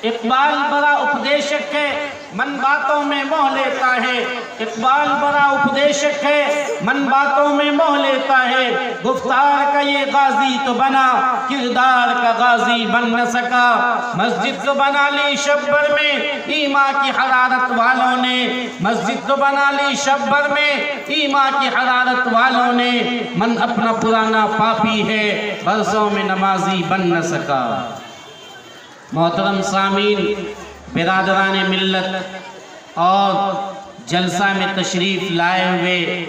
اقبال بڑا اپدیشک ہے، من باتوں میں موہ لیتا ہے۔ اقبال بڑا اپدیشک ہے، من باتوں میں موہ لیتا ہے۔ گفتار کا یہ غازی تو بنا، کردار کا غازی بن نہ سکا۔ مسجد تو بنا لی شب بھر میں ایمان کی حرارت والوں نے، مسجد تو بنا لی شب بھر میں ایمان کی حرارت والوں نے۔ من اپنا پرانا پاپی ہے، برسوں میں نمازی بن نہ سکا۔ محترم سامعین، برادران ملت اور جلسہ میں تشریف لائے ہوئے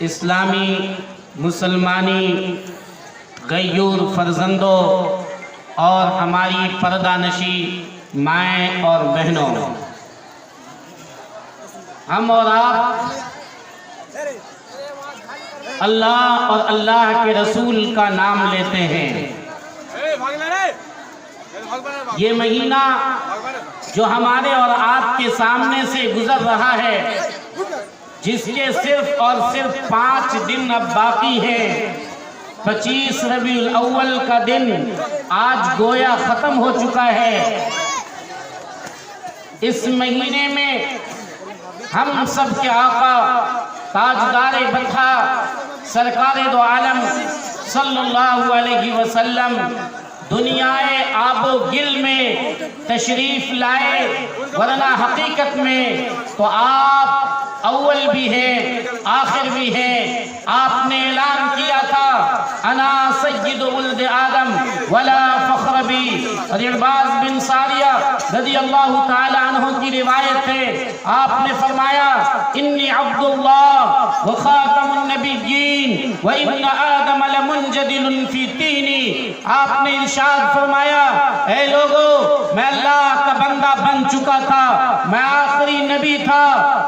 اسلامی مسلمانی غیور فرزندوں اور ہماری پردہ نشی مائیں اور بہنوں، ہم اور آپ اللہ اور اللہ کے رسول کا نام لیتے ہیں۔ یہ مہینہ جو ہمارے اور آپ کے سامنے سے گزر رہا ہے، جس کے صرف اور صرف 5 دن اب باقی ہیں، 25 ربیع الاول کا دن آج گویا ختم ہو چکا ہے۔ اس مہینے میں ہم سب کے آقا تاجدار بطحہ سرکار دو عالم صلی اللہ علیہ وسلم دنیائے آب و گل میں تشریف لائے، ورنہ حقیقت میں تو آپ اول بھی ہیں آخر بھی ہیں۔ آپ نے اعلان کیا تھا انا سید ولد آدم ولا فخر بی، اور عرباض بن ساریہ رضی اللہ تعالی عنہ کی روایت ہے، آپ نے فرمایا انی عبد اللہ و خاتم النبیین و ان آدم لمنجدل فی تینی۔ آپ نے ارشاد فرمایا اے لوگو، میں اللہ کا بندہ بن چکا تھا، میں آخری نبی تھا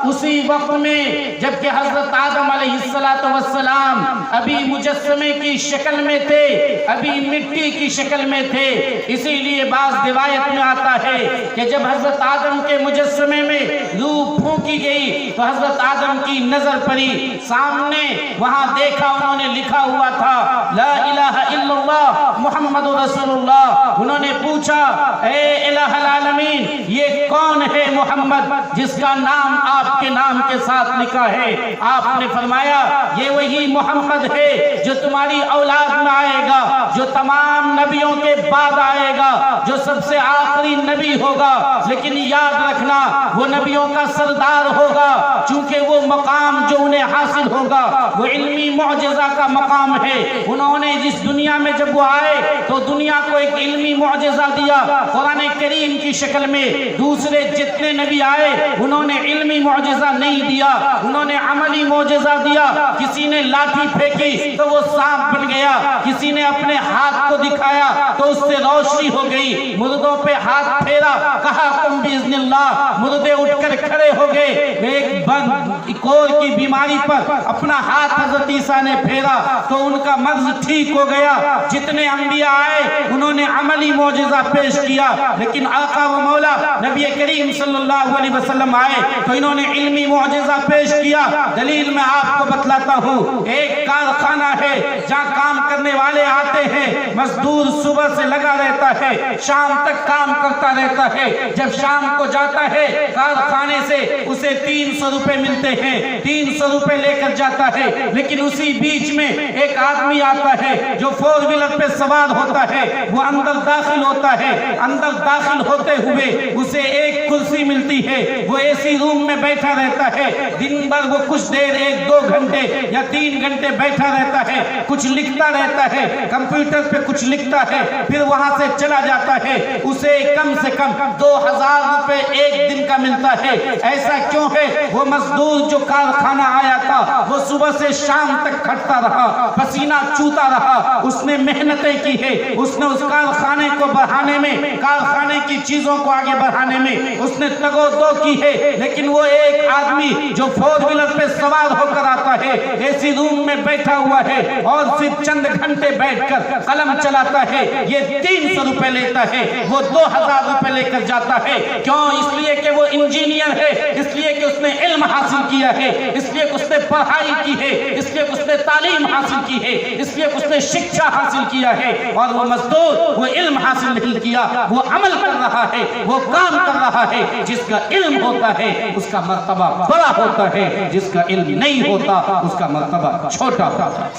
اسی وقت میں جبکہ حضرت آدم علیہ السلام ابھی مجسمے کی شکل میں تھے، ابھی مٹی کی شکل میں تھے۔ اسی لیے بعض روایت میں آتا ہے کہ جب حضرت آدم کے مجسمے میں روح پھونکی گئی تو حضرت آدم کی نظر پڑی، سامنے وہاں دیکھا انہوں نے لکھا ہوا تھا لا الہ الا اللہ محمد رسول اللہ۔ انہوں نے پوچھا اے الہ العالمین، یہ کون ہے محمد جس کا نام آپ کے نام کے ساتھ لکھا ہے؟ آپ نے فرمایا یہ وہی محمد ہے جو تمہاری اولاد میں آئے گا، جو تمام نبیوں کے بعد آئے گا، جو سب سے آخری نبی ہوگا، لیکن یاد رکھنا وہ نبیوں کا سردار ہوگا، چونکہ وہ مقام جو انہیں حاصل ہوگا وہ علمی معجزہ کا مقام ہے۔ انہوں نے جس دنیا میں جب وہ آئے تو دنیا کو ایک علمی معجزہ دیا قرآن کریم کی شکل میں۔ دوسرے جتنے نبی آئے انہوں نے علمی معجزہ نہیں دیا، انہوں نے عملی معجزہ دیا۔ کسی نے لاٹھی پھینکی تو وہ سانپ بن گیا، کسی نے اپنے ہاتھ کو دکھایا تو اس سے روشنی ہو گئی، مردوں پہ ہاتھ پھیرا کہا قم باذن اللہ، مردے اٹھ کر کھڑے ہو گئے۔ ایک کور کی بیماری پر اپنا ہاتھ حضرت عیسیٰ نے پھیرا تو ان کا مرض ٹھیک ہو گیا۔ جتنے انبیاء آئے انہوں نے عملی معجزہ پیش کیا، لیکن آقا و مولا نبی کریم صلی اللہ علیہ وسلم آئے تو انہوں نے علمی معجزہ پیش کیا۔ دلیل میں آپ کو بتلاتا ہوں، ایک کارخانہ ہے جہاں کام کرنے والے آتے ہیں، مزدور صبح سے لگا رہتا ہے، شام تک کام کرتا رہتا ہے۔ جب شام کو جاتا ہے کارخانے سے اسے 300 روپے ملتے ہیں، 300 روپے لے کر جاتا ہے، لیکن اسی بیچ میں ایک آدمی آتا ہے جو 4 ویلر پہ سوار ہوتا ہے، وہ اندر داخل ہوتا ہے، اندر داخل ہوتے ہوئے اسے ایک کرسی ملتی ہے، وہ اے سی روم میں بیٹھا رہتا ہے، دن بھر وہ کچھ دیر 1-2 گھنٹے یا 3 گھنٹے بیٹھا رہتا ہے، کچھ لکھتا رہتا ہے، کمپیوٹر پہ کچھ لکھتا ہے، پھر وہاں سے چلا جاتا ہے، اسے کم سے کم 2000 روپے ایک دن کا ملتا ہے۔ ایسا کیوں ہے؟ وہ مزدور جو کارخانہ آیا تھا وہ صبح سے شام تک کھٹتا رہا، پسینہ چوتا رہا، اس نے محنتیں کی ہے، اس نے اس کارخانے کو بڑھانے میں، کارخانے کی چیزوں کو آگے بڑھانے میں اس نے تگ و دو کی ہے، لیکن وہ ایک آدمی جو 4 ویلر پہ سوار ہو کر آتا ہے، اے سی روم میں بیٹھا ہوا ہے اور صرف چند گھنٹے بیٹھ کر قلم چلاتا ہے، یہ 300 روپے لیتا ہے، وہ 2000 روپے لے کر جاتا ہے۔ کیوں؟ اس لیے کہ وہ انجینئر ہے، اس لیے کہ اس نے علم حاصل کیا ہے، اس لیے کہ اس نے پڑھائی کی ہے، اس لیے کہ اس نے تعلیم حاصل کی ہے، اس لیے کہ اس نے شکشا حاصل کیا ہے۔ اور وہ مزدور وہ علم حاصل نہیں کیا، وہ عمل کر رہا ہے، وہ کام کر رہا ہے۔ جس کا علم ہوتا ہے اس کا مرتبہ بڑا ہوتا ہے، جس کا علم نہیں ہوتا اس کا مرتبہ چھوٹا ہوتا ہے۔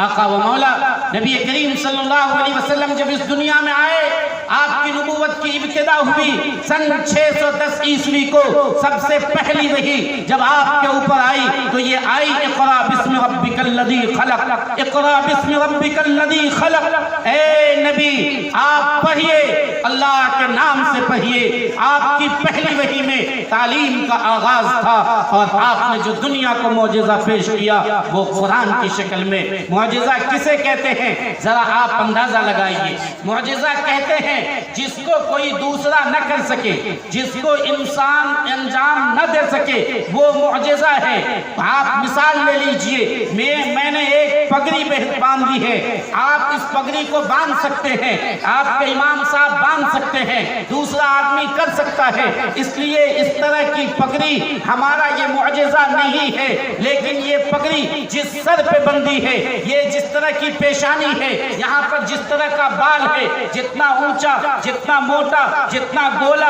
آقا و مولا نبی کریم صلی اللہ علیہ وسلم جب اس دنیا میں آئے، آپ کی نبوت کی ابتدا ہوئی سن 610 عیسوی کو۔ سب سے پہلی وحی جب آپ کے اوپر آئی تو یہ آئی اقرا بسم ربک الذی خلق، اقرا بسم ربک الذی خلق۔ اے نبی آپ پڑھیے، اللہ کے نام سے پڑھیے۔ آپ کی پہلی وحی میں تعلیم کا آغاز تھا، اور آپ نے جو دنیا کو معجزہ پیش کیا وہ قرآن کی شکل میں۔ معجزہ کسے کہتے ہیں ذرا آپ اندازہ لگائیے۔ معجزہ کہتے ہیں جس کو کوئی دوسرا نہ کر سکے، جس کو انسان انجام نہ دے سکے، وہ معجزہ ہے۔ آپ مثال لے لیجئے، میں نے ایک پگڑی باندھی ہے، آپ اس پگڑی کو باندھ سکتے ہیں، آپ کے امام صاحب باندھ سکتے ہیں، دوسرا آدمی کر سکتا ہے۔ اس لیے اس طرح کی پگڑی ہمارا یہ معجزہ نہیں ہے، لیکن یہ پگڑی جس سر پہ بندھی ہے، یہ جس طرح کی پیشانی ہے، یہاں پر جس طرح کا بال ہے، جتنا اونچا، جتنا موٹا، جتنا گول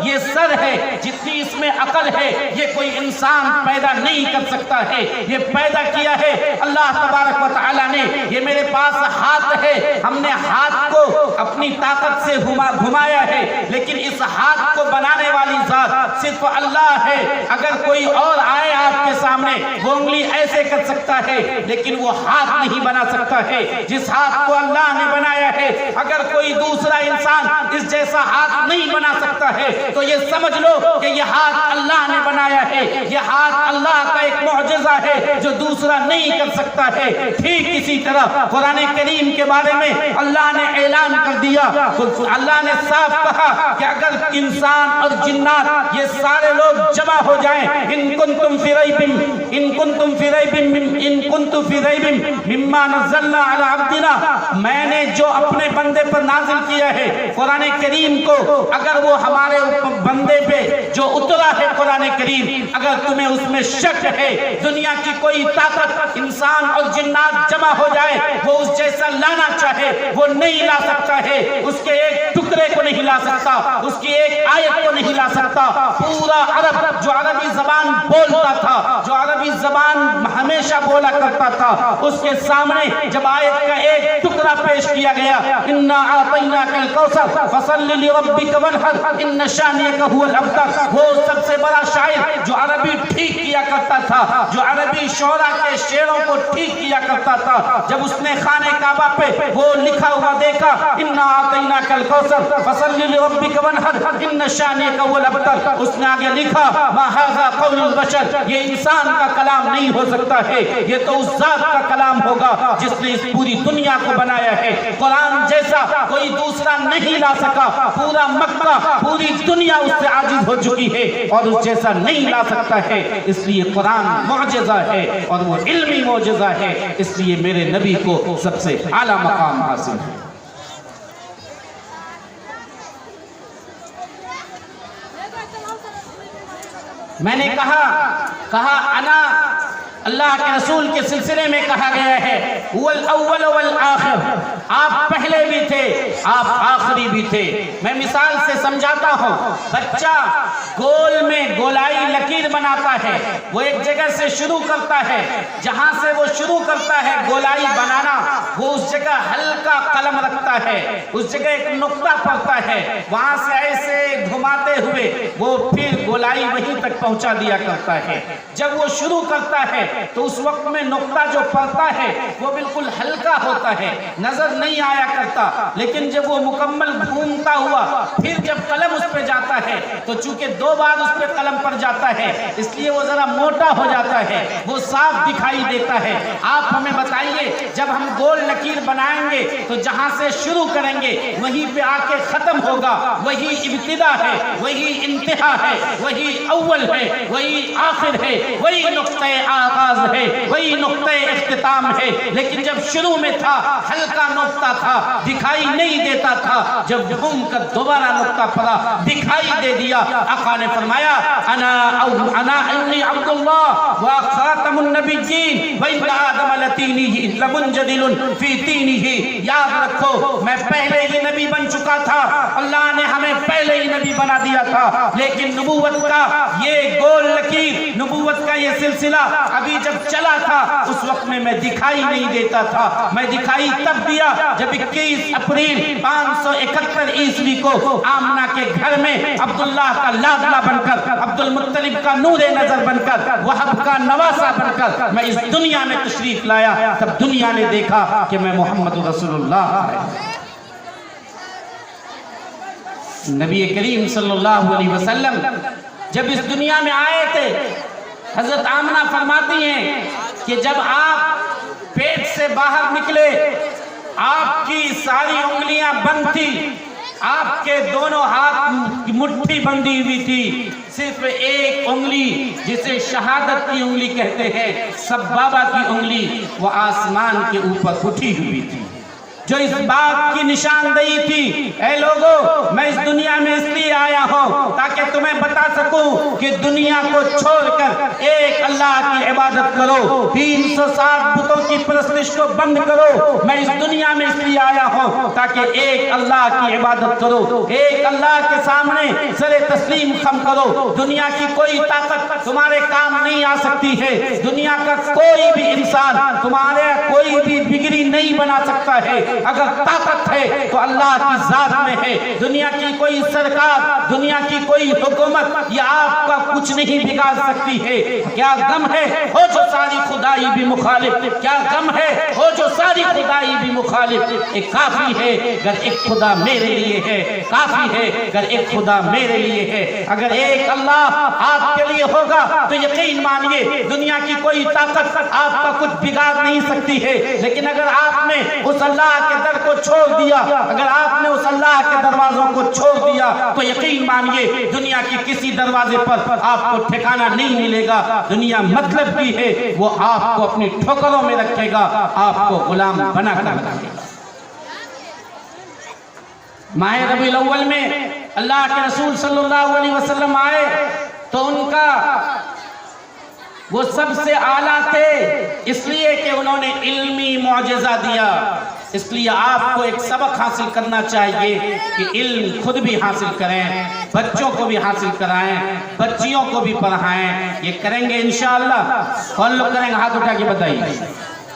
یہ سر ہے، جتنی اس میں عقل ہے، یہ کوئی انسان پیدا نہیں کر سکتا ہے۔ یہ پیدا کیا ہے اللہ تبارک و تعالی نے۔ یہ میرے پاس ہاتھ ہے، ہم نے ہاتھ کو اپنی طاقت سے گھمایا ہے، لیکن اس ہاتھ کو بنانے والی ذات صرف اللہ ہے۔ اگر کوئی اور آئے آپ کے سامنے، وہ انگلی ایسے کر سکتا ہے، لیکن وہ ہاتھ نہیں بنا سکتا ہے جس ہاتھ کو اللہ نے بنایا ہے۔ اگر کوئی دوسرا انسان اس جیسا ہاتھ نہیں بنا سکتا ہے تو یہ سمجھ لو کہ یہ ہاتھ اللہ نے بنایا ہے۔ یہ ہاتھ اللہ کا ایک معجزہ ہے جو دوسرا نہیں کر سکتا ہے۔ ٹھیک اسی طرح قرآن کریم کے بارے میں اللہ نے اعلان کر دیا، اللہ نے صاف کہا کہ اگر انسان اور جنات یہ سارے لوگ جمع ہو جائیں، ان کنتم فی ریب مما نزلنا علی عبدنا، میں نے جو اپنے بندے پر نازل کیا ہے قرآن کریم کو، اگر وہ ہمارے بندے پہ جو اترا ہے قرآن کریم، اگر تمہیں اس میں شک ہے، دنیا کی کوئی طاقت انسان اور جنات جمع ہو جائے، وہ اس جیسا لانا چاہے وہ نہیں لا سکتا ہے۔ اس کے ایک ٹکڑے کو نہیں لا سکتا، اس کی ایک آیت کو نہیں لا سکتا۔ پورا عرب جو عربی زبان بولتا تھا، جو عربی زبان ہمیشہ بولا کرتا تھا، اس کے سامنے جب آیت کا ایک ٹکڑا پیش کیا گیا، اِنَّا أَعْطَيْنَاكَ الْكَوْثَرَ فَصَلِّ لِرَبِّكَ وَانْحَرْ إِنَّ شَانِئَكَ هُوَ الْأَبْتَرُ۔ وہ سب سے بڑا شاعر جو عربی ٹھیک کیا کرتا تھا، جو عربی شعراء کے شعروں کو ٹھیک کیا کرتا تھا، جب اس نے خانہ کعبہ پہ وہ لکھا ہوا دیکھا، اِنَّا أَعْطَيْنَاكَ الْكَوْثَرَ فَصَلِّ لِرَبِّكَ وَانْحَرْ إِنَّ شَانِئَكَ هُوَ الْأَبْتَرُ۔ اس نے آگے لکھا، مَا هَذَا قَوْلُ الْبَشَرِ، یہ انسان کا کلام نہیں ہو سکتا ہے، یہ تو اس ذات کا کلام ہوگا جس نے اس پوری دنیا کو بنایا ہے۔ قرآن جیسا کوئی دوسرا نہیں لا سکا، پورا مکہ پوری دنیا اس سے عاجز ہو چکی ہے اور اس جیسا نہیں لا سکتا ہے۔ اس لیے قرآن معجزہ ہے اور وہ علمی معجزہ ہے، اس لیے میرے نبی کو سب سے اعلیٰ مقام حاصل ہے۔ میں نے کہا انا اللہ کے رسول کے سلسلے میں کہا گیا ہے هو الاول والآخر، آپ پہلے بھی تھے، آپ آخری بھی تھے۔ میں مثال سے سمجھاتا ہوں، بچہ گول میں گولائی لکیر بناتا ہے، وہ ایک جگہ سے شروع کرتا ہے، جہاں سے وہ شروع کرتا ہے گولائی بنانا، وہ اس جگہ ہلکا قلم رکھتا ہے، اس جگہ ایک نقطہ پڑتا ہے، وہاں سے ایسے گھماتے ہوئے وہ پھر گولائی وہیں تک پہنچا دیا کرتا ہے۔ جب وہ شروع کرتا ہے تو اس وقت میں نقطہ جو پڑتا ہے وہ بالکل ہلکا ہوتا ہے، نظر نہیں آیا کرتا، لیکن جب وہ مکمل گھومتا ہوا پھر جب قلم اس پہ جاتا ہے تو چونکہ دو بار اس پہ قلم پڑ جاتا ہے اس لیے وہ ذرا موٹا ہو جاتا ہے، وہ صاف دکھائی دیتا ہے۔ آپ ہمیں بتائیے جب ہم گول لکیر بنائیں گے تو جہاں سے شروع کریں گے وہیں پہ آ کے ختم ہوگا، وہی ابتدا ہے، وہی انتہا ہے، وہی اول ہے، وہی آخر ہے، وہی نقطۂ آغاز ہے، وہی نقطۂ اختتام ہے۔ لیکن جب شروع میں تھا ہلکا نقطہ تھا دکھائی نہیں دیتا تھا، جب گھوم کر دوبارہ نقطہ پڑا دکھائی دے دیا۔ آقا نے فرمایا انا انی عبداللہ و خاتم النبیین و ان آدم لتینہ لمنجدل فی تینہ۔ یاد رکھو میں پہلے ہی نبی بن چکا تھا، اللہ نے ہمیں پہلے ہی نبی بنا دیا تھا، لیکن نبوت کا یہ گول لکیر، نبوت کا یہ سلسلہ ابھی جب چلا تھا اس وقت میں دکھائی نہیں دیتا تھا۔ میں دکھائی تب دیا جب 21 اپریل 571 عیسوی کو آمنہ کے گھر میں عبداللہ کا لاڈلا بن کر، عبد المطلب کا نور نظر بن کر، وہب کا نواسہ بن کر میں اس دنیا میں تشریف لایا۔ تب دنیا نے دیکھا کہ میں محمد رسول اللہ نبی کریم صلی اللہ علیہ وسلم جب اس دنیا میں آئے تھے، حضرت آمنہ فرماتی ہیں کہ جب آپ پیٹ سے باہر نکلے آپ کی ساری انگلیاں بند تھی، آپ کے دونوں ہاتھ کی مٹھی بندھی ہوئی تھی، صرف ایک انگلی جسے شہادت کی انگلی کہتے ہیں، سبابہ کی انگلی، وہ آسمان کے اوپر اٹھی ہوئی تھی، جو اس بات کی نشاندہی تھی اے لوگوں میں اس دنیا میں اس لیے آیا ہوں تاکہ تمہیں بتا سکوں کہ دنیا کو چھوڑ کر ایک اللہ کی عبادت کرو، 360 بتوں کی پرستش کو بند کرو۔ میں اس دنیا میں اس لیے آیا ہوں تاکہ ایک اللہ کی عبادت کرو، ایک اللہ کے سامنے سر تسلیم خم کرو۔ دنیا کی کوئی طاقت تمہارے کام نہیں آ سکتی ہے، دنیا کا کوئی بھی انسان تمہارے کوئی بھی بگڑی نہیں بنا سکتا ہے۔ اگر طاقت ہے تو اللہ کی ذات میں ہے۔ دنیا کی کوئی سرکار، دنیا کی کوئی حکومت یہ آپ کا کچھ نہیں بگاڑ سکتی ہے۔ کیا غم ہے ہو جو ساری خدائی بھی مخالف، کیا غم ہے ہو جو ساری خدائی بھی مخالف۔ ایک کافی ہے اگر ایک خدا میرے لیے ہے، کافی ہے اگر ایک خدا میرے لیے ہے۔ اگر ایک اللہ آپ کے لیے ہوگا تو یقین مانیے دنیا کی کوئی طاقت آپ کا کچھ بگاڑ نہیں سکتی ہے۔ لیکن اگر آپ نے اس اللہ کے در کو چھوڑ دیا، اگر آپ نے اس اللہ کے دروازوں کو چھوڑ دیا تو یقین مانیے دنیا کی کسی دروازے پر آپ کو ٹھکانہ نہیں ملے گا۔ دنیا مطلب کی ہے وہ آپ کو اپنی ٹھوکروں میں رکھے گا، آپ کو غلام بنا کر رکھے گا۔ ماہ ربیع الاول میں اللہ کے رسول صلی اللہ علیہ وسلم آئے تو ان کا وہ سب سے اعلیٰ تھے، اس لیے کہ انہوں نے علمی معجزہ دیا۔ اس لیے آپ کو ایک سبق حاصل کرنا چاہیے کہ علم خود بھی حاصل کریں، بچوں کو بھی حاصل کرائیں، بچیوں کو بھی پڑھائیں۔ یہ کریں گے انشاءاللہ؟ کون لوگ کریں گے؟ ہاتھ اٹھا کے بتائیے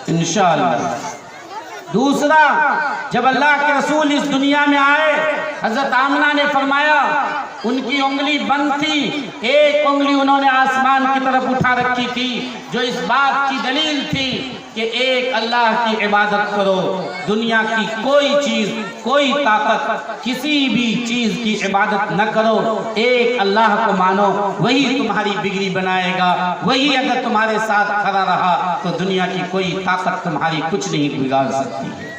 انشاءاللہ۔ دوسرا، جب اللہ کے رسول اس دنیا میں آئے حضرت آمنہ نے فرمایا ان کی انگلی بند تھی، ایک انگلی انہوں نے آسمان کی طرف اٹھا رکھی تھی، جو اس بات کی دلیل تھی کہ ایک اللہ کی عبادت کرو۔ دنیا کی کوئی چیز، کوئی طاقت کسی بھی چیز کی عبادت نہ کرو، ایک اللہ کو مانو، وہی تمہاری بگڑی بنائے گا، وہی اگر تمہارے ساتھ کھڑا رہا تو دنیا کی کوئی طاقت تمہاری کچھ نہیں بگاڑ سکتی ہے۔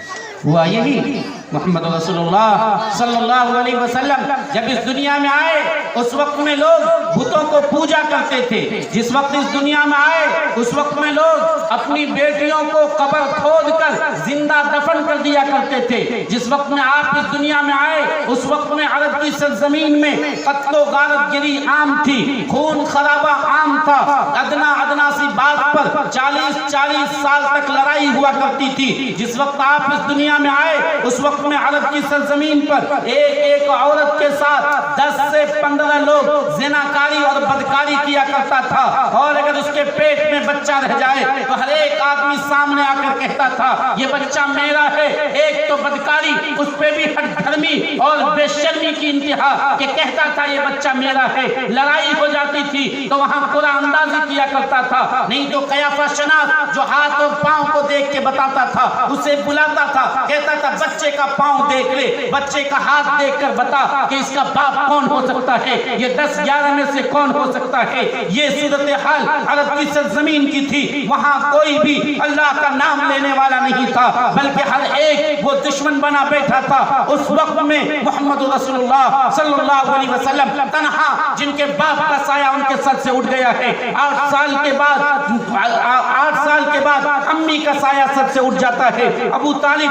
ہوا یہی محمد رسول اللہ صلی اللہ علیہ وسلم جب اس دنیا میں آئے اس وقت میں لوگ بتوں کو پوجا کرتے تھے۔ جس وقت اس دنیا میں آئے اس وقت میں لوگ اپنی بیٹیوں کو قبر کھود کر زندہ دفن کر دیا کرتے تھے۔ جس وقت میں آپ اس دنیا میں آئے اس وقت میں عرب کی سرزمین میں قتل و غارت گری عام تھی، خون خرابہ عام تھا، ادنا سی بات پر 40 سال تک لڑائی ہوا کرتی تھی۔ جس وقت آپ اس دنیا میں آئے اس وقت میں عرب کی سرزمین پر ایک عورت کے ساتھ 10 سے 15 لوگ زناکاری اور بدکاری کیا کرتا تھا، اور اگر اس کے پیٹ میں بچہ رہ جائے تو ہر ایک آدمی سامنے آ کر کہتا تھا یہ بچہ میرا ہے۔ ایک تو بدکاری، اس پہ بھی ہٹ دھرمی اور بے شرمی کی انتہا کہ کہتا تھا یہ بچہ میرا ہے۔ لڑائی ہو جاتی تھی تو وہاں قرآن اندازی کیا کرتا تھا، نہیں تو قیافہ شناس جو ہاتھ اور پاؤں کو دیکھ کے بتاتا تھا اسے بلاتا تھا، کہتا تھا بچے کا پاؤں دیکھ لے، بچے کا ہاتھ دیکھ کر بتا کہ اس کا باپ کون ہو سکتا ہے، یہ 10-11 میں سے کون ہو سکتا ہے۔ یہ صورتحال عرب کی سرزمین کی تھی، وہاں کوئی بھی اللہ کا نام لینے والا نہیں تھا، بلکہ ہر ایک وہ دشمن بنا بیٹھا تھا۔ اس وقت میں محمد رسول اللہ صلی اللہ علیہ وسلم تنہا جن کے باپ کا سایہ ان کے سر سے اٹھ گیا ہے، 8 سال کے بعد امی کا سایہ سر سے اٹھ جاتا ہے، ابو طالب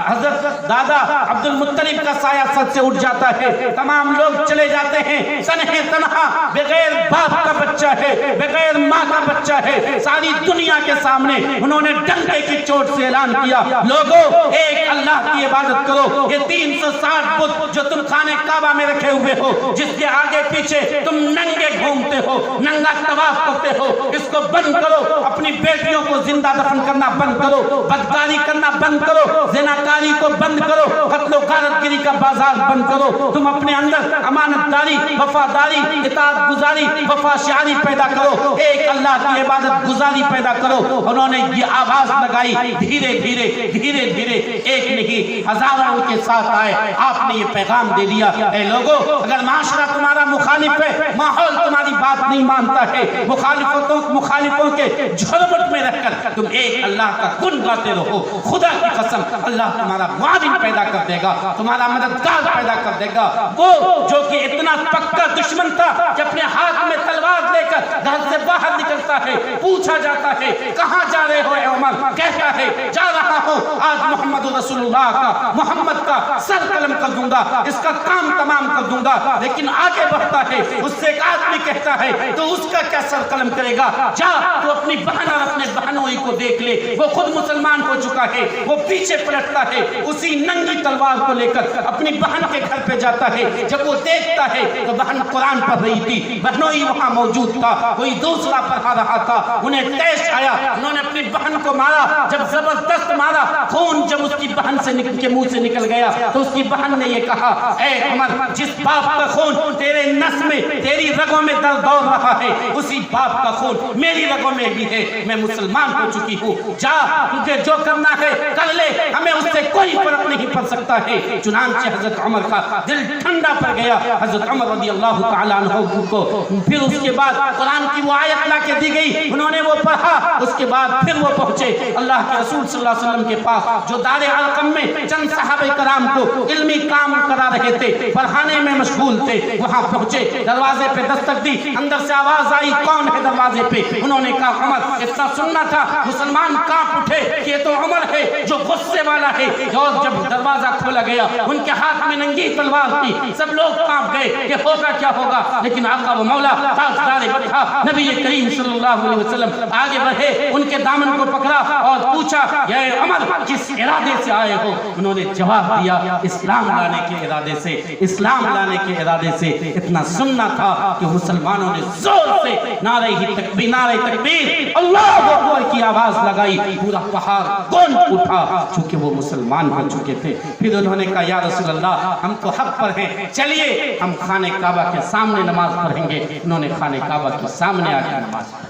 حضرت دادا عبد المطلب کا سایہ سر سے اٹھ جاتا ہے، تمام لوگ چلے جاتے ہیں، تنہے تنہا بغیر باپ کا بچہ ہے، بغیر ماں کا بچہ ہے، ساری دنیا کے سامنے انہوں نے ڈنڈے کی چوٹ سے اعلان کیا، لوگوں ایک اللہ کی عبادت کرو، یہ 360 بت جو تم خانے کعبہ میں رکھے ہوئے ہو، جس کے آگے پیچھے تم ننگے گھومتے ہو، ننگا طواف کرتے ہو، اس کو بند کرو، اپنی بیٹیوں کو زندہ دفن کرنا بند کرو، بدکاری کرنا بند کرو، زناکاری کو بند کرو، قتل و غارت گری کا بازار بند کرو، تم اپنے اندر امانت داری، وفاداری، اطاعت گزاری، وفا شعاری پیدا کرو، ایک اللہ کی عبادت گزاری پیدا کرو۔ انہوں نے یہ آواز لگائی، دھیرے دھیرے دھیرے دھیرے ایک نہیں ہزاروں ان کے ساتھ آئے، آپ نے یہ پیغام دے دیا، اے لوگوں اگر معاشرہ تمہارا مخالف ہے، ماحول تمہاری بات نہیں مانتا ہے، مخالفوں کے جھرمٹ میں رہ کر تم ایک اللہ کا گن گاتے رہو، خدا کی قسم اللہ تمہارا معاون پیدا کر دے گا، تمہارا مددگار پیدا کر دے گا۔ وہ جو کہ اتنا پکا دشمن تھا کہ اپنے ہاتھ میں تلوار لے کر گھر سے باہر نکلتا ہے، پوچھا جاتا ہے کہاں جا رہے ہو اے عمر، کہتا ہے جا رہا ہوں آج محمد رسول اللہ کا، محمد کا سر قلم کر دوں گا، اس کا کام تمام کر دوں گا، لیکن آگے بڑھتا ہے، اس سے ایک آدمی کہتا ہے تو اس کا کیا سر قلم کرے گا، جا تو اپنی بہن اور اپنے بہنوئی کو دیکھ لے، وہ خود مسلمان ہو چکا ہے، وہ پیچھے پلٹتا ہے، اسی ننگی تلوار کو لے کر اپنی بہن کے گھر پہ جاتا ہے، جب وہ دیکھتا ہے تو بہن قرآن پڑھ رہی تھی، بہنوئی وہاں موجود تھا، کوئی دوسرا پڑھا رہا تھا، انہیں تیش آیا، انہوں نے اپنی بہن کو مارا، جب زبردست مارا، خون جب اس کی بہن سے کے منہ سے نکل گیا تو اس کی بہن نے یہ کہا اے عمر جس باپ کا خون تیرے نس میں تیری رگوں میں دوڑ رہا ہے اسی باپ کا خون میری رگوں میں بھی ہے، میں مسلمان ہو چکی ہوں، جا تجھے جو کرنا ہے کر لے، ہمیں اس سے کوئی فرق نہیں پڑ سکتا ہے۔ چنانچہ حضرت عمر کا دل ٹھنڈا پڑ گیا، حضرت عمر رضی اللہ تعالیٰ عنہ کو پھر اس کے بعد قرآن کی وہ آیت لا کے دی گئی، انہوں نے وہ پڑھا، اس کے بعد پھر وہ پہنچے اللہ کے رسول صلی اللہ علیہ وسلم کے پاس جو دار ارقم میں چند صحابہ کرام کو علمی کام کرا رہے تھے، پڑھانے میں مشغول تھے، وہاں پہنچے، دروازے پہ دستک دی، اندر سے آواز آئی کون ہے دروازے پہ، انہوں نے کہا عمر، اتنا سننا تھا، مسلمان کانپ اٹھے کہ یہ تو عمر ہے جو غصے والا ہے، اور جب دروازہ کھولا گیا ان کے ہاتھ میں ننگی تلوار تھی، سب لوگ کانپ گئے کہ ہوگا کیا ہوگا، لیکن آقا و مولا تاجدار بطحا نبی کریم صلی اللہ علیہ وسلم آگے بڑھے، ان کے دامن کو پکڑا اور پوچھا اے عمر کس ارادے سے آئے ہو، انہوں نے جواب دیا اسلام لانے کے ارادے سے، اسلام لانے کے ارادے سے، اتنا سننا تھا کہ مسلمانوں نے زور سے نعرہ تکبیر اللہ اکبر کی آواز لگائی، پورا پہاڑ گونج اٹھا چونکہ وہ مسلمان ہو چکے تھے۔ پھر انہوں نے کہا یا رسول اللہ ہم تو حق پر ہیں، چلیے ہم خانہ کعبہ کے سامنے نماز پڑھیں گے، انہوں نے خانہ کعبہ کے سامنے آ کے نماز پڑھی۔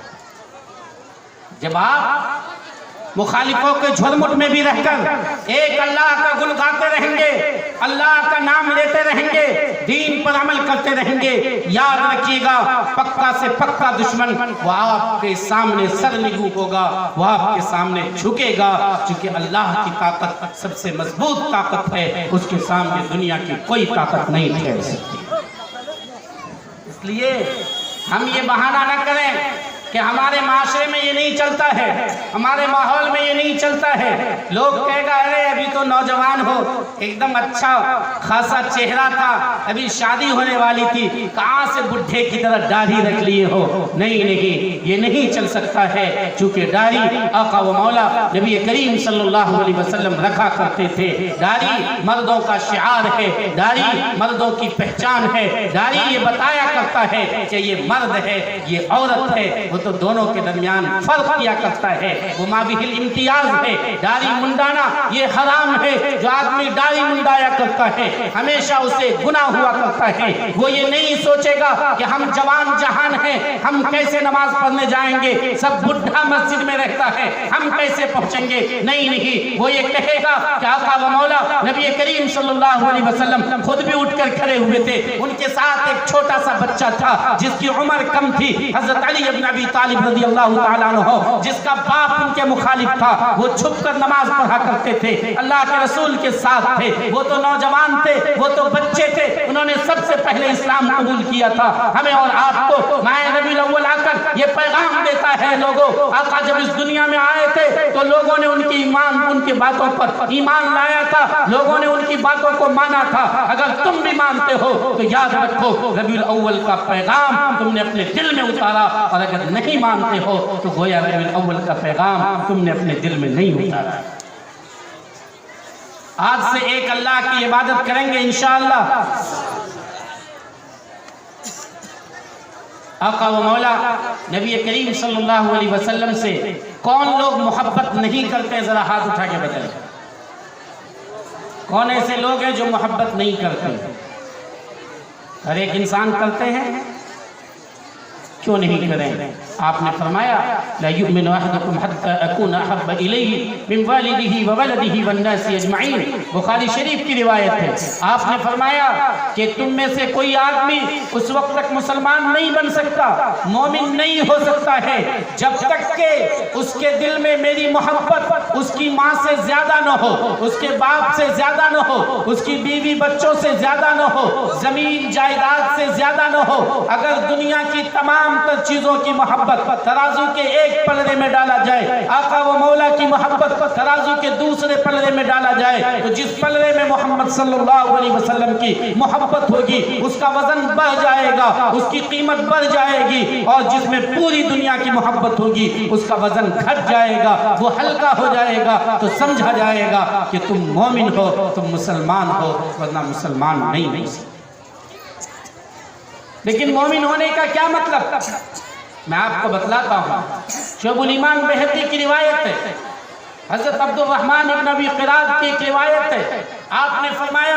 جب آپ مخالفوں کے جھرمٹ میں بھی رہ کر ایک اللہ کا گن گاتے رہیں گے، اللہ کا نام لیتے رہیں گے، دین پر عمل کرتے رہیں گے، یاد رکھیے گا پکا سے پکا دشمن وہ آپ کے سامنے سر نگو ہوگا، وہ آپ کے سامنے جھکے گا، چونکہ اللہ کی طاقت سب سے مضبوط طاقت ہے، اس کے سامنے دنیا کی کوئی طاقت نہیں ٹھہر سکتی۔ اس لیے ہم یہ بہانہ نہ کریں کہ ہمارے معاشرے میں یہ نہیں چلتا ہے، ہمارے ماحول میں یہ نہیں چلتا ہے، لوگ کہے گا ارے ابھی تو نوجوان ہو، ایک دم اچھا خاصا چہرہ تھا، ابھی شادی ہونے والی تھی، کہاں سے بڈھے کی طرح داڑھی رکھ لیے ہو، نہیں یہ نہیں چل سکتا ہے، چونکہ داڑھی آقا و مولا نبی کریم صلی اللہ علیہ وسلم رکھا کرتے تھے، داڑھی مردوں کا شعار ہے، داڑھی مردوں کی پہچان ہے، داڑھی یہ بتایا کرتا ہے کہ یہ مرد ہے یہ عورت ہے، وہ تو دونوں کے درمیان فرق کیا کرتا ہے، وہ مابہل امتیاز ہے، داڑھی منڈانا یہ حرام ہے، جو آدمی داڑھی منڈایا کرتا ہے ہمیشہ اسے گناہ ہوا کرتا ہے، وہ یہ نہیں سوچے گا کہ ہم جوان جہان ہیں، ہم کیسے نماز پڑھنے جائیں گے، سب بڈھا مسجد میں رہتا ہے، ہم کیسے پہنچیں گے، نہیں وہ یہ کہے گا کہ آقا و مولا نبی کریم صلی اللہ علیہ وسلم خود بھی اٹھ کر کھڑے ہوئے تھے، ان کے ساتھ ایک چھوٹا سا بچہ تھا جس کی عمر کم تھی، حضرت علی ابن ابی طالب رضی اللہ تعالیٰ عنہ جس کا باپ ان کے مخالف تھا، وہ چھپ کر نماز پڑھا کرتے تھے، اللہ کے رسول کے ساتھ تھے، وہ تو نوجوان تھے، وہ تو بچے تھے، انہوں نے سب سے پہلے اسلام قبول کیا تھا۔ ہمیں اور آپ کو ماہ ربیع الاول آ کر یہ پیغام دیتا ہے، لوگوں آقا جب اس دنیا میں آئے تھے تو لوگوں نے ان کی باتوں پر ایمان لایا تھا، لوگوں نے ان کی باتوں کو مانا تھا۔ اگر تم بھی مانتے ہو تو یاد رکھو ربیع الاول کا پیغام تم نے اپنے دل میں اتارا، اور اگر نہیں مانتے ہو تو گویا ربیع الاول کا پیغام تم نے اپنے دل میں نہیں اتارا۔ آج سے ایک اللہ کی عبادت کریں گے انشاءاللہ۔ آقا و مولا نبی کریم صلی اللہ علیہ وسلم سے کون لوگ محبت نہیں کرتے؟ ذرا ہاتھ اٹھا کے بتائیں، کون ایسے لوگ ہیں جو محبت نہیں کرتے؟ ہر ایک انسان کرتے ہیں، کیوں نہیں کریں؟ آپ نے فرمایا لا یؤمن احدکم حتی اکون احب الیہ من والدہ وولدہ والناس اجمعین، بخاری شریف کی روایت ہے۔ آپ نے فرمایا کہ تم میں سے کوئی آدمی اس وقت تک مسلمان نہیں بن سکتا، مومن نہیں ہو سکتا ہے، جب تک کہ اس کے دل میں میری محبت اس کی ماں سے زیادہ نہ ہو، اس کے باپ سے زیادہ نہ ہو، اس کی بیوی بچوں سے زیادہ نہ ہو، زمین جائیداد سے زیادہ نہ ہو۔ اگر دنیا کی تمام تر چیزوں کی محبت ترازو کے ایک پلڑے میں ڈالا جائے، آقا و مولا کی محبت ترازو کے دوسرے پلڑے میں ڈالا جائے، تو جس پلڑے میں محمد صلی اللہ علیہ وسلم کی محبت ہوگی اس کا وزن بڑھ جائے گا، اس کی قیمت بڑھ جائے گی، اور جس میں پوری دنیا کی محبت ہوگی اس کا وزن گھٹ جائے گا، وہ ہلکا ہو جائے گا، تو سمجھا جائے گا کہ تم مومن ہو، تم مسلمان ہو، ورنہ مسلمان نہیں ہو۔ لیکن مومن ہونے کا کیا مطلب؟ میں آپ کو بتلاتا ہوں۔ شعب الایمان بہقی کی روایت ہے، حضرت عبد الرحمن ابن ابی قراد کی ایک روایت ہے۔ آپ نے فرمایا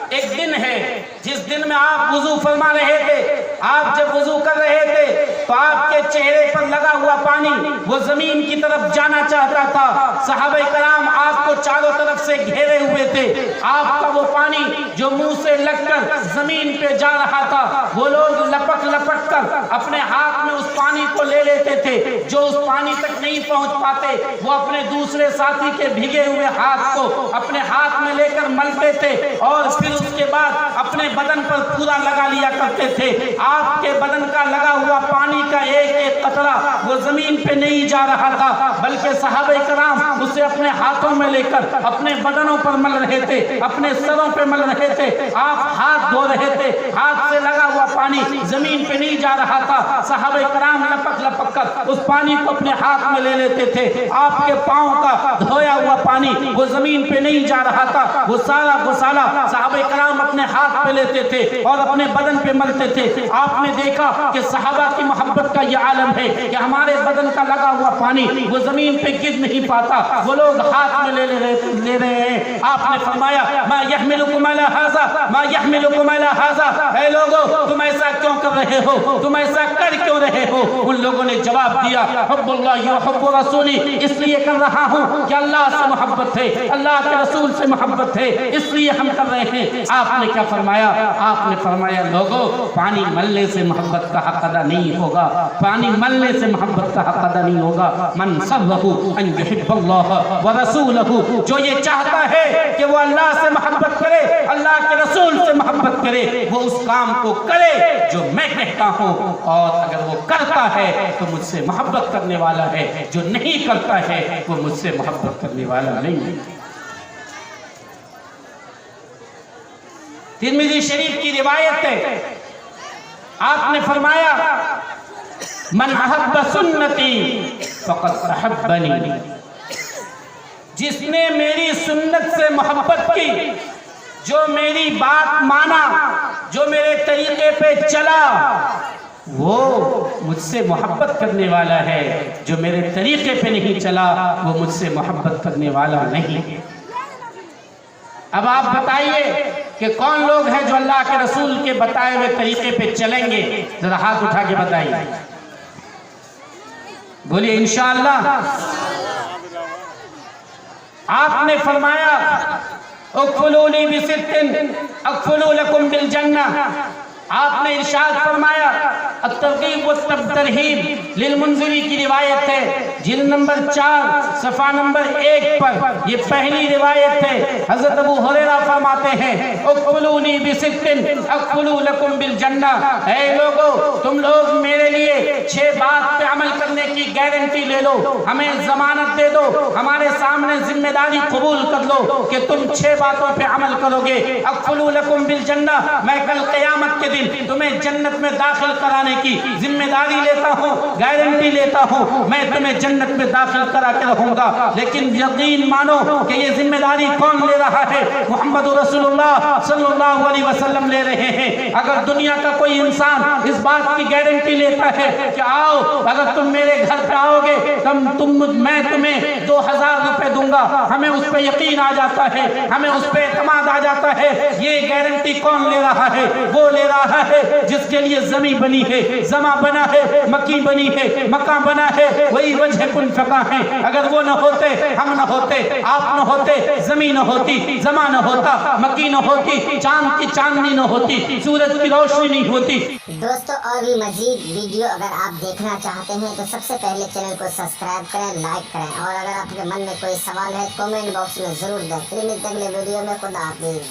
ایک دن ہے جس دن میں آپ وضو فرما رہے تھے، آپ جب وضو کر رہے تھے تو آپ کے چہرے پر لگا ہوا پانی وہ زمین کی طرف جانا چاہتا تھا، صحابہ کرام آپ کو چاروں طرف سے گھیرے ہوئے تھے، آپ کا وہ پانی جو منہ سے لگ کر زمین پہ جا رہا تھا، وہ لوگ لپک لپک کر اپنے ہاتھ میں اس پانی کو لے لیتے تھے، جو اس پانی تک نہیں پہنچ پاتے وہ اپنے دوسرے ساتھی کے بھیگے ہوئے ہاتھ کو اپنے ہاتھ میں لے کر ملتے تھے، اور پھر اس کے بعد اپنے بدن پر پورا لگا لیا کرتے تھے۔ آپ کے بدن کا لگا ہوا پانی کا ایک ایک قطرہ وہ زمین پہ نہیں جا رہا تھا، بلکہ صحابہ کرام اسے اپنے ہاتھوں میں لے کر اپنے بدنوں پر مل رہے تھے، اپنے سروں پہ مل رہے تھے۔ آپ ہاتھ دھو رہے تھے، ہاتھ سے لگا ہوا پانی زمین پہ نہیں جا رہا تھا، صحابہ کرام لپک لپک کر اس پانی کو اپنے ہاتھ میں لے لیتے تھے۔ آپ کے پاؤں کا دھویا ہوا پانی وہ زمین پہ نہیں جا رہا تھا، وہ سارا غسالہ صحابہ کرام اپنے ہاتھ پہ لیتے تھے اور اپنے بدن پہ ملتے تھے۔ آپ نے دیکھا کہ صحابہ کی محبت کا یہ عالم ہے کہ ہمارے بدن کا لگا ہوا پانی وہ زمین پہ گر نہیں پاتا، وہ لوگ ہاتھ میں لے رہے ہیں۔ آپ نے فرمایا ما یحملکم علی ھذا ما یحملکم علی ھذا، اے لوگو تم ایسا کیوں کر رہے ہو، تم ایسا کر کیوں رہے ہو؟ ان لوگوں نے جواب دیا حب اللہ و حب رسولی، اس لیے کر رہا ہوں کہ اللہ سے محبت ہے، اللہ کے رسول سے محبت ہے، اس لیے ہم کر رہے ہیں۔ آپ نے کیا فرمایا؟ آپ نے فرمایا لوگو پانی ملنے سے محبت کا حق ادا نہیں ہوگا، پانی ملنے سے محبت کا حق ادا نہیں ہوگا۔ من سرہ ان یحب اللہ ورسولہ، جو یہ چاہتا ہے کہ وہ اللہ سے محبت کرے، اللہ کے رسول سے محبت کرے، وہ اس کام کو کرے جو میں کہتا ہوں، اور اگر وہ کرتا ہے تو مجھ سے محبت کرنے والا ہے، جو نہیں کرتا ہے وہ مجھ سے محبت کرنے والا نہیں ہے۔ ترمذی شریف کی روایت ہے، آپ نے فرمایا من احب سنتی فقد احبنی، جس نے میری سنت سے محبت کی، جو میری بات مانا، جو میرے طریقے پہ چلا، وہ مجھ سے محبت کرنے والا ہے، جو میرے طریقے پہ نہیں چلا وہ مجھ سے محبت کرنے والا نہیں۔ اب آپ بتائیے کہ کون لوگ ہیں جو اللہ کے رسول کے بتائے ہوئے طریقے پہ چلیں گے؟ ذرا ہاتھ اٹھا کے بتائیے، بولیے انشاءاللہ۔ آپ نے فرمایا اکفلوا لی بست اکفلوا لکم بالجنہ، آپ نے ارشاد فرمایا، الترغیب والترہیب للمنذری کی روایت ہے، جلد نمبر 4 صفحہ نمبر 1 پر، یہ پہلی روایت ہے۔ حضرت ابو ہریرہ فرماتے ہیں، اقبلونی بست اقبلو لکم بالجنہ، اے لوگو تم لوگ میرے لیے 6 بات پہ عمل کرنے کی گارنٹی لے لو، ہمیں ضمانت دے دو، ہمارے سامنے ذمہ داری قبول کر لو کہ تم 6 باتوں پہ عمل کرو گے۔ اقبلو لکم بالجنہ، میں کل قیامت کے دن تمہیں جنت میں داخل کرانے کی ذمہ داری لیتا ہوں، گارنٹی لیتا ہوں، میں تمہیں جنت میں داخل کرا کے رہوں گا۔ لیکن یقین مانو کہ یہ ذمہ داری کون لے رہا ہے؟ محمد رسول اللہ صلی اللہ علیہ وسلم لے رہے ہیں۔ اگر دنیا کا کوئی انسان اس بات کی گارنٹی لیتا ہے کہ آؤ، اگر تم میرے گھر پہ آؤ گے میں تمہیں 2000 روپے دوں گا، ہمیں اس پہ یقین آ جاتا ہے، ہمیں اس پہ اعتماد آ جاتا ہے۔ یہ گارنٹی کون لے رہا ہے؟ وہ لے رہا ہے جس کے لیے زمین بنی ہے، زماں بنا ہے، مکی بنی ہے، مکان بنا ہے، وہی وجہ کن فقہ ہے۔ اگر وہ نہ ہوتے، ہم نہ ہوتے، آپ نہ ہوتے، زمین نہ ہوتی، زماں نہ ہوتا، مکی نہ ہوتی، چاند کی چاندنی نہ ہوتی، سورج کی روشنی نہیں ہوتی۔ دوستو اور بھی مزید ویڈیو اگر آپ دیکھنا چاہتے ہیں تو سب سے پہلے چینل کو سبسکرائب کریں، لائک کریں، اور اگر آپ کے من میں کوئی سوال ہے کامنٹ باکس میں ضرور دیں۔ پھر ملتے ہیں اگلے ویڈیو میں۔ خدا حافظ۔